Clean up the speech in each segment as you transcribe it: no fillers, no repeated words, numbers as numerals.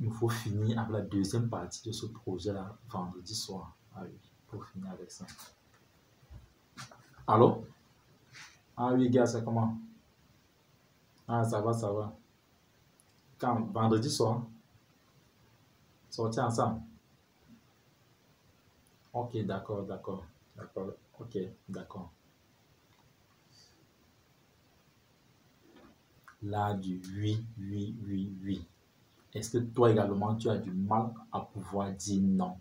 il nous faut finir avec la deuxième partie de ce projet-là vendredi soir. Ah oui, pour finir avec ça. Allô? Ah oui, gars, c'est comment? Ah, ça va, ça va. Quand? Vendredi soir? Sortir ensemble? Ok, d'accord, d'accord. D'accord, ok, d'accord. Là, du oui, oui, oui, oui. Est-ce que toi également, tu as du mal à pouvoir dire non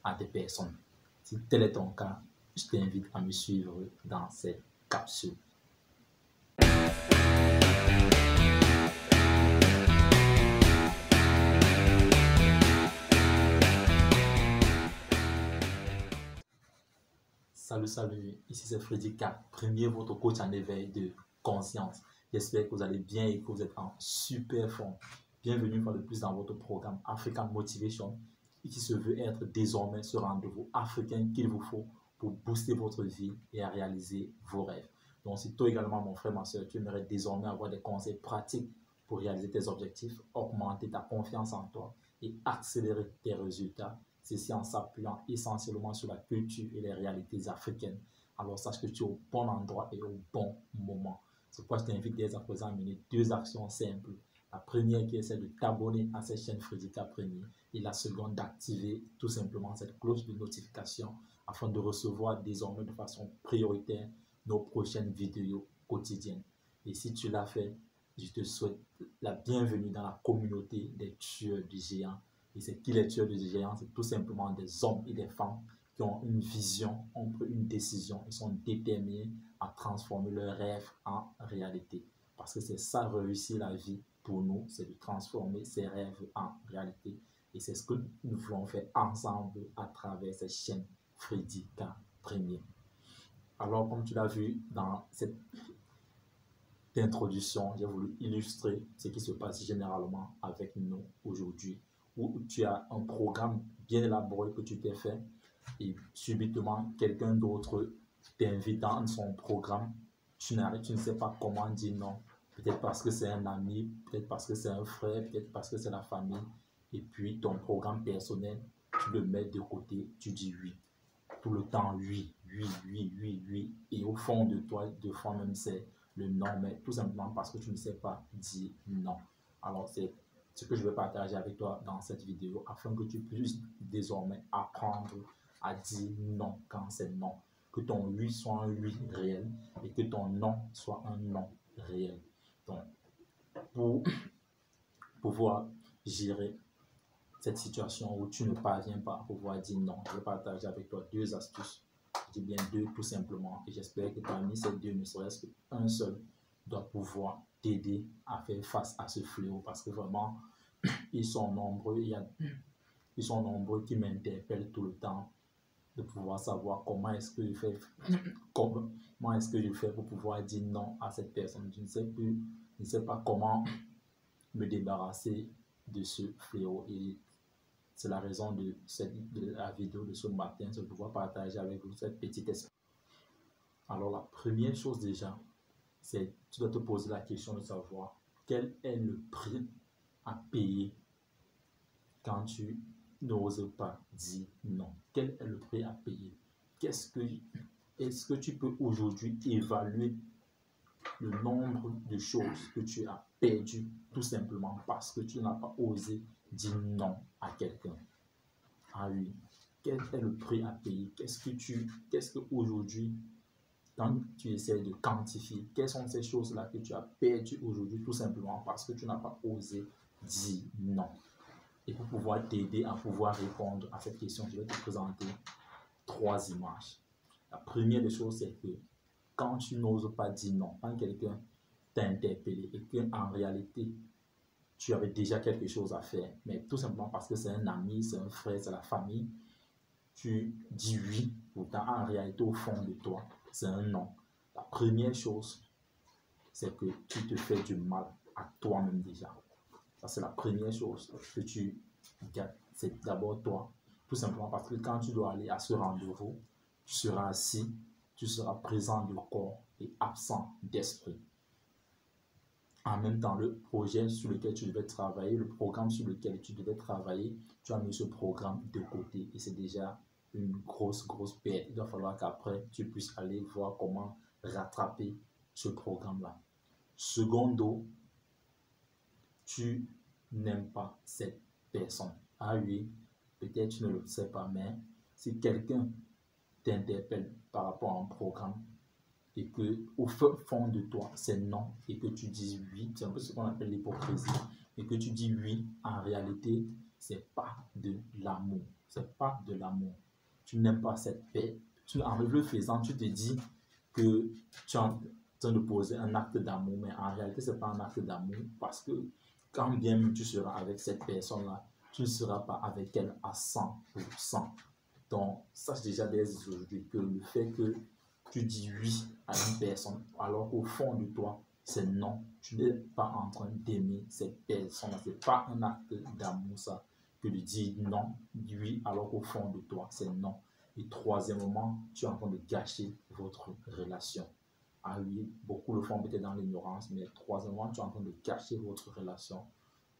à des personnes? Si tel est ton cas, je t'invite à me suivre dans cette capsule. Salut, salut, ici c'est Freddy K, premier votre coach en éveil de conscience. J'espère que vous allez bien et que vous êtes en super forme. Bienvenue une fois de plus dans votre programme African Motivation qui se veut être désormais ce rendez-vous africain qu'il vous faut pour booster votre vie et à réaliser vos rêves. Donc si toi également mon frère, ma soeur, tu aimerais désormais avoir des conseils pratiques pour réaliser tes objectifs, augmenter ta confiance en toi et accélérer tes résultats, ceci en s'appuyant essentiellement sur la culture et les réalités africaines. Alors sache que tu es au bon endroit et au bon moment. C'est pourquoi je t'invite dès à présent à mener deux actions simples. La première qui est celle de t'abonner à cette chaîne Freddy K Premier et la seconde d'activer tout simplement cette cloche de notification afin de recevoir désormais de façon prioritaire nos prochaines vidéos quotidiennes. Et si tu l'as fait, je te souhaite la bienvenue dans la communauté des tueurs du géant. Et c'est qui les tueurs de géants? C'est tout simplement des hommes et des femmes qui ont une vision, ont pris une décision et sont déterminés à transformer leurs rêves en réalité. Parce que c'est ça, réussir la vie pour nous, c'est de transformer ses rêves en réalité. Et c'est ce que nous voulons faire ensemble à travers cette chaîne Freddy K Premier. Alors, comme tu l'as vu dans cette introduction, j'ai voulu illustrer ce qui se passe généralement avec nous aujourd'hui, où tu as un programme bien élaboré que tu t'es fait et subitement quelqu'un d'autre t'invite dans son programme, tu ne sais pas comment dire non, peut-être parce que c'est un ami, peut-être parce que c'est un frère, peut-être parce que c'est la famille, et puis ton programme personnel, tu le mets de côté, tu dis oui. Tout le temps, oui, oui, oui, oui, oui. Et au fond de toi, deux fois même, c'est le non, mais tout simplement parce que tu ne sais pas dire non. Alors, c'est ce que je vais partager avec toi dans cette vidéo afin que tu puisses désormais apprendre à dire non quand c'est non. Que ton oui soit un oui réel et que ton non soit un non réel. Donc, pour pouvoir gérer cette situation où tu ne parviens pas à pouvoir dire non, je vais partager avec toi deux astuces. Je dis bien deux tout simplement. Et j'espère que parmi ces deux, ne serait-ce qu'un seul doit pouvoir t'aider à faire face à ce fléau. Parce que vraiment, ils sont nombreux. Ils sont nombreux qui m'interpellent tout le temps de pouvoir savoir comment est-ce que je fais, comment est-ce que je fais pour pouvoir dire non à cette personne. Je ne sais plus, je ne sais pas comment me débarrasser de ce fléau. Et c'est la raison de la vidéo de ce matin, c'est de pouvoir partager avec vous cette petite expérience. Alors la première chose déjà, c'est tu dois te poser la question de savoir quel est le prix à payer quand tu n'oses pas dire non. Quel est le prix à payer? Est-ce que tu peux aujourd'hui évaluer le nombre de choses que tu as perdues tout simplement parce que tu n'as pas osé dire non à quelqu'un? Ah oui, quel est le prix à payer? Qu'est-ce que aujourd'hui, quand tu essaies de quantifier, quelles sont ces choses-là que tu as perdues aujourd'hui tout simplement parce que tu n'as pas osé dire non? Et pour pouvoir t'aider à pouvoir répondre à cette question, je vais te présenter trois images. La première des choses, c'est que quand tu n'oses pas dire non, quand quelqu'un t'a interpellé et qu'en réalité, tu avais déjà quelque chose à faire, mais tout simplement parce que c'est un ami, c'est un frère, c'est la famille, tu dis oui, pourtant en réalité au fond de toi, c'est un non. La première chose, c'est que tu te fais du mal à toi-même déjà. Ça, c'est la première chose que tu gagnes. C'est d'abord toi, tout simplement parce que quand tu dois aller à ce rendez-vous, tu seras assis, tu seras présent de corps et absent d'esprit. en même temps, le projet sur lequel tu devais travailler, le programme sur lequel tu devais travailler, tu as mis ce programme de côté et c'est déjà une grosse perte. Il va falloir qu'après, tu puisses aller voir comment rattraper ce programme-là. Secondo, tu n'aimes pas cette personne. Ah oui, peut-être tu ne le sais pas, mais si quelqu'un t'interpelle par rapport à un programme, et que au fond de toi c'est non et que tu dis oui, c'est un peu ce qu'on appelle l'hypocrisie, et que tu dis oui, en réalité c'est pas de l'amour, tu n'aimes pas cette paix, en le faisant tu te dis que tu es en train de poser un acte d'amour, mais en réalité c'est pas un acte d'amour, parce que quand bien même tu seras avec cette personne là, tu ne seras pas avec elle à 100%. Donc sache déjà dès aujourd'hui que le fait que tu dis oui à une personne, alors qu'au fond de toi, c'est non. Tu n'es pas en train d'aimer cette personne. Ce n'est pas un acte d'amour, ça, que de dire non, oui, alors qu'au fond de toi, c'est non. Et troisièmement, tu es en train de gâcher votre relation. Ah oui, beaucoup le font peut-être dans l'ignorance, mais troisièmement, tu es en train de gâcher votre relation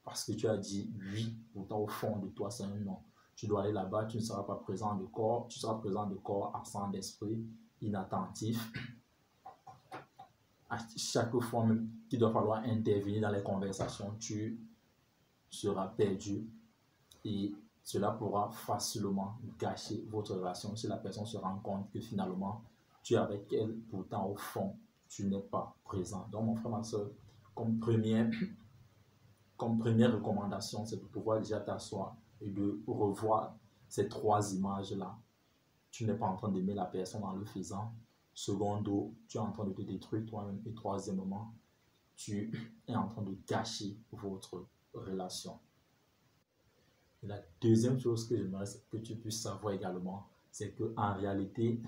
parce que tu as dit oui, pourtant au fond de toi, c'est un non. Tu dois aller là-bas, tu ne seras pas présent de corps, tu seras présent de corps, absent d'esprit, inattentif. À chaque fois même qu'il doit falloir intervenir dans les conversations, tu seras perdu et cela pourra facilement gâcher votre relation si la personne se rend compte que finalement tu es avec elle, pourtant au fond tu n'es pas présent. Donc mon frère, ma soeur, comme première recommandation, c'est de pouvoir déjà t'asseoir et de revoir ces trois images-là. Tu n'es pas en train d'aimer la personne en le faisant. Secondo, tu es en train de te détruire toi-même. Et troisièmement, tu es en train de gâcher votre relation. Et la deuxième chose que j'aimerais que tu puisses savoir également, c'est qu'en réalité,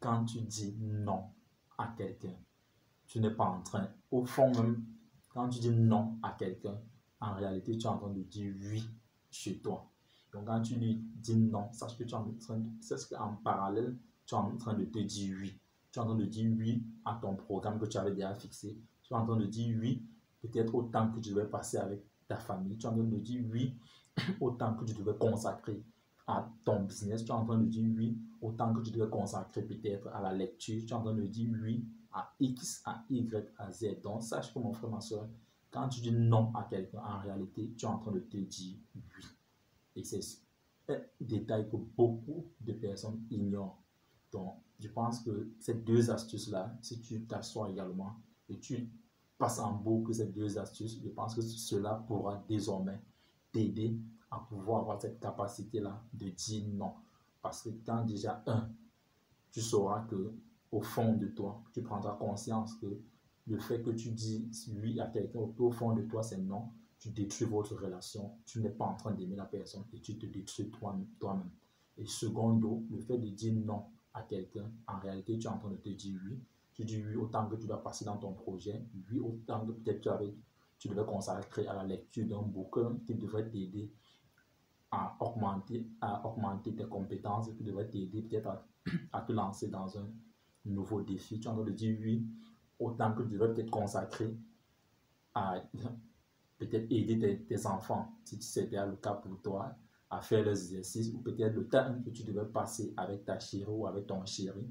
quand tu dis non à quelqu'un, tu n'es pas en train, au fond même, quand tu dis non à quelqu'un, en réalité, tu es en train de dire oui chez toi. Donc, quand tu lui dis non, sache que tu es en train de, c'est ce qu'en parallèle, tu es en train de te dire oui. Tu es en train de dire oui à ton programme que tu avais déjà fixé. Tu es en train de dire oui, peut-être au temps que tu devais passer avec ta famille. Tu es en train de dire oui au temps que tu devais consacrer à ton business. Tu es en train de dire oui au temps que tu devais consacrer peut-être à la lecture. Tu es en train de dire oui à X, à Y, à Z. Donc, sache que mon frère, ma soeur, quand tu dis non à quelqu'un, en réalité, tu es en train de te dire oui. Et c'est un détail que beaucoup de personnes ignorent. Donc, je pense que ces deux astuces-là, si tu t'assois également et tu passes en boucle ces deux astuces, je pense que cela pourra désormais t'aider à pouvoir avoir cette capacité-là de dire non. Parce que quand déjà, tu sauras que au fond de toi, tu prendras conscience que le fait que tu dis oui à quelqu'un, au fond de toi, c'est non, tu détruis votre relation, tu n'es pas en train d'aimer la personne et tu te détruis toi-même. Et secondo, le fait de dire non à quelqu'un, en réalité, tu es en train de te dire oui. Tu dis oui autant que tu dois passer dans ton projet, oui autant que peut-être tu devais consacrer à la lecture d'un bouquin qui devrait t'aider à augmenter tes compétences, qui devrait t'aider peut-être à te lancer dans un nouveau défi. Tu es en train de dire oui, autant que tu devrais peut-être consacrer à peut-être aider tes enfants, si c'était le cas pour toi, à faire les exercices, ou peut-être le temps que tu devais passer avec ta chérie ou avec ton chéri.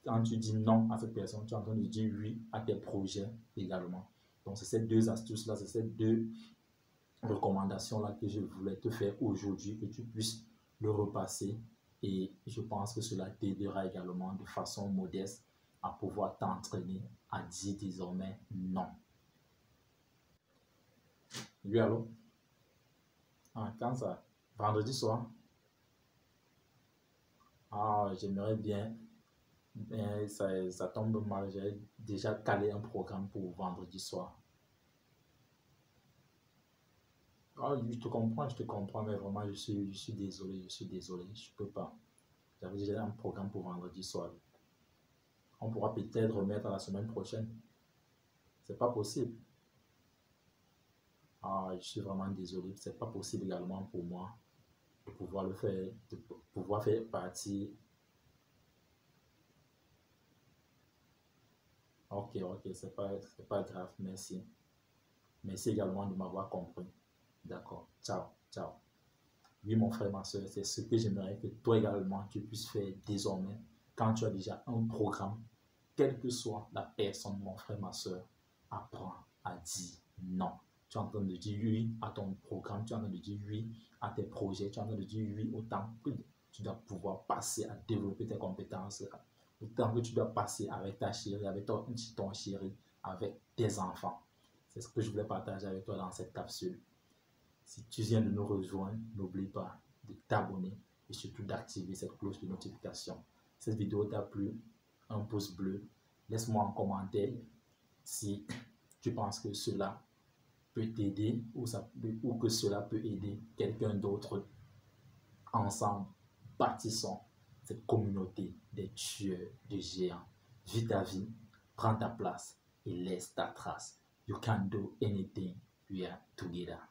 Quand tu dis non à cette personne, tu es en train de dire oui à tes projets également. Donc, c'est ces deux astuces-là, c'est ces deux recommandations-là que je voulais te faire aujourd'hui, que tu puisses le repasser. Et je pense que cela t'aidera également de façon modeste à pouvoir t'entraîner à dire désormais non. Oui, allô? Ah, quand ça? Vendredi soir? Ah, j'aimerais bien, mais ça tombe mal. J'ai déjà calé un programme pour vendredi soir. Ah, je te comprends, mais vraiment, je suis désolé, je peux pas. J'avais déjà un programme pour vendredi soir. On pourra peut-être remettre à la semaine prochaine. C'est pas possible. Ah, je suis vraiment désolé. C'est pas possible également pour moi de pouvoir le faire, de pouvoir faire partie. Ok, c'est pas grave, merci. Merci également de m'avoir compris. D'accord. Ciao, ciao. Oui, mon frère, ma soeur, c'est ce que j'aimerais que toi également tu puisses faire désormais quand tu as déjà un programme, quelle que soit la personne, mon frère, ma soeur, apprends à dire non. Tu es en train de dire oui à ton programme, tu es en train de dire oui à tes projets, tu es en train de dire oui au temps que tu dois pouvoir passer à développer tes compétences, au temps que tu dois passer avec ta chérie, avec ton chéri, avec tes enfants. C'est ce que je voulais partager avec toi dans cette capsule. Si tu viens de nous rejoindre, n'oublie pas de t'abonner et surtout d'activer cette cloche de notification. Cette vidéo t'a plu, un pouce bleu. Laisse-moi en commentaire si tu penses que cela peut t'aider ou que cela peut aider quelqu'un d'autre. Ensemble, bâtissons cette communauté des tueurs de géants. Vis ta vie, prends ta place et laisse ta trace. You can do anything. We are together.